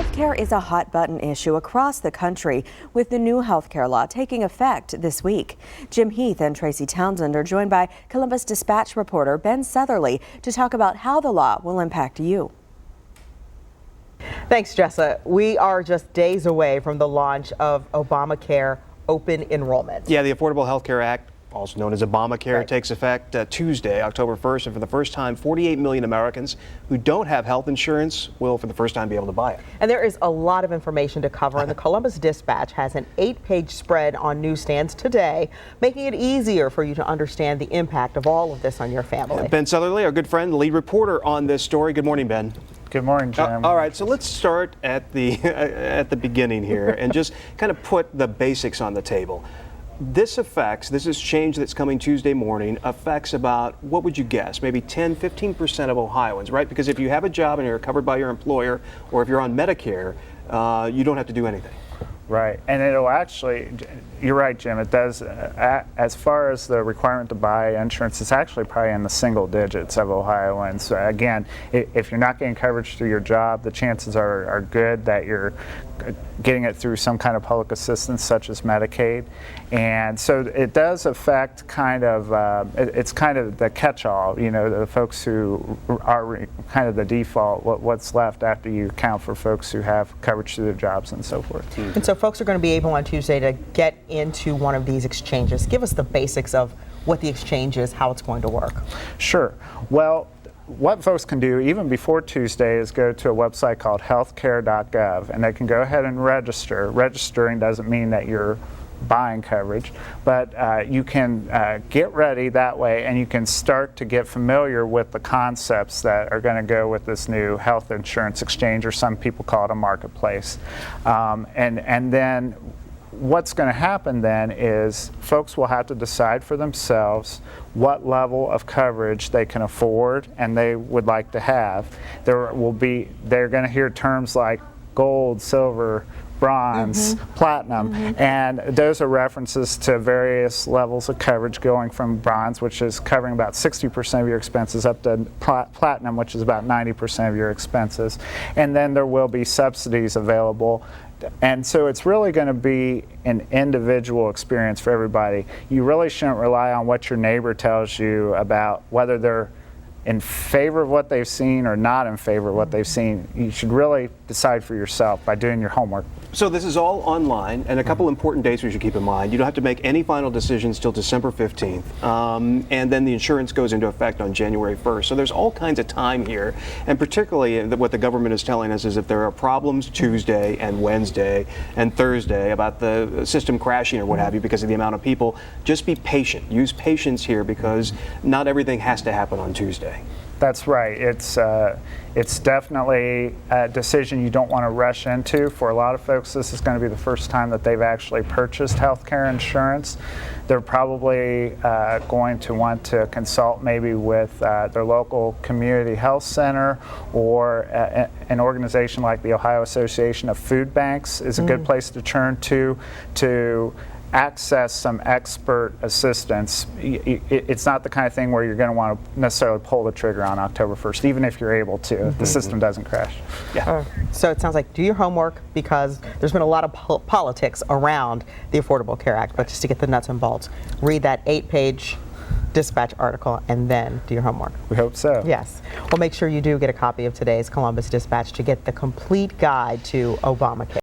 Healthcare is a hot button issue across the country, with the new healthcare law taking effect this week. Jim Heath and Tracy Townsend are joined by Columbus Dispatch reporter Ben Southerly to talk about how the law will impact you. Thanks, Jessa. We are just days away from the launch of Obamacare open enrollment. Yeah, the Affordable Health Care Act, also known as Obamacare, Right. takes effect Tuesday, October 1st, and for the first time, 48 million Americans who don't have health insurance will, for the first time, be able to buy it. And there is a lot of information to cover, and the Columbus Dispatch has an 8-page spread on newsstands today, making it easier for you to understand the impact of all of this on your family. Ben Southerly, our good friend, the lead reporter on this story. Good morning, Ben. Good morning, Jim. All right, so let's start at the at the beginning here and just kind of put the basics on the table. This is change that's coming Tuesday morning, affects about, what would you guess, maybe 10-15% of Ohioans, right? Because if you have a job and you're covered by your employer, or if you're on Medicare, you don't have to do anything. Right, and it'll actually, you're right, Jim, it does, as far as the requirement to buy insurance, it's actually probably in the single digits of Ohioans. So again, if you're not getting coverage through your job, the chances are good that you're getting it through some kind of public assistance such as Medicaid. And so it does affect kind of, it's kind of the catch-all, you know, the folks who are kind of the default, what's left after you account for folks who have coverage through their jobs and so forth. And so folks are going to be able on Tuesday to get into one of these exchanges. Give us the basics of what the exchange is, how it's going to work. Sure. Well, what folks can do even before Tuesday is go to a website called healthcare.gov, and they can go ahead and register. Registering doesn't mean that you're buying coverage, but you can get ready that way, and you can start to get familiar with the concepts that are going to go with this new health insurance exchange, or some people call it a marketplace. And then what's going to happen then is folks will have to decide for themselves what level of coverage they can afford and they would like to have. They're going to hear terms like gold, silver, bronze, platinum, and those are references to various levels of coverage, going from bronze, which is covering about 60% of your expenses, up to platinum, which is about 90% of your expenses. And then there will be subsidies available. And so it's really going to be an individual experience for everybody. You really shouldn't rely on what your neighbor tells you about whether they're in favor of what they've seen or not in favor of what they've seen. You should really decide for yourself by doing your homework. So this is all online, and a couple important dates we should keep in mind. You don't have to make any final decisions till December 15th, and then the insurance goes into effect on January 1st. So there's all kinds of time here, and particularly what the government is telling us is if there are problems Tuesday and Wednesday and Thursday about the system crashing or what have you because of the amount of people, just be patient. Use patience here because not everything has to happen on Tuesday. That's right. It's definitely a decision you don't want to rush into. For a lot of folks, this is going to be the first time that they've actually purchased health care insurance. They're probably going to want to consult maybe with their local community health center, or an organization like the Ohio Association of Food Banks is a good place to turn to access some expert assistance. It's not the kind of thing where you're going to want to necessarily pull the trigger on October 1st, even if you're able to, if the system doesn't crash. Yeah. So it sounds like do your homework, because there's been a lot of politics around the Affordable Care Act, but just to get the nuts and bolts, read that 8-page Dispatch article and then do your homework. We hope so. Yes. Well, make sure you do get a copy of today's Columbus Dispatch to get the complete guide to Obamacare.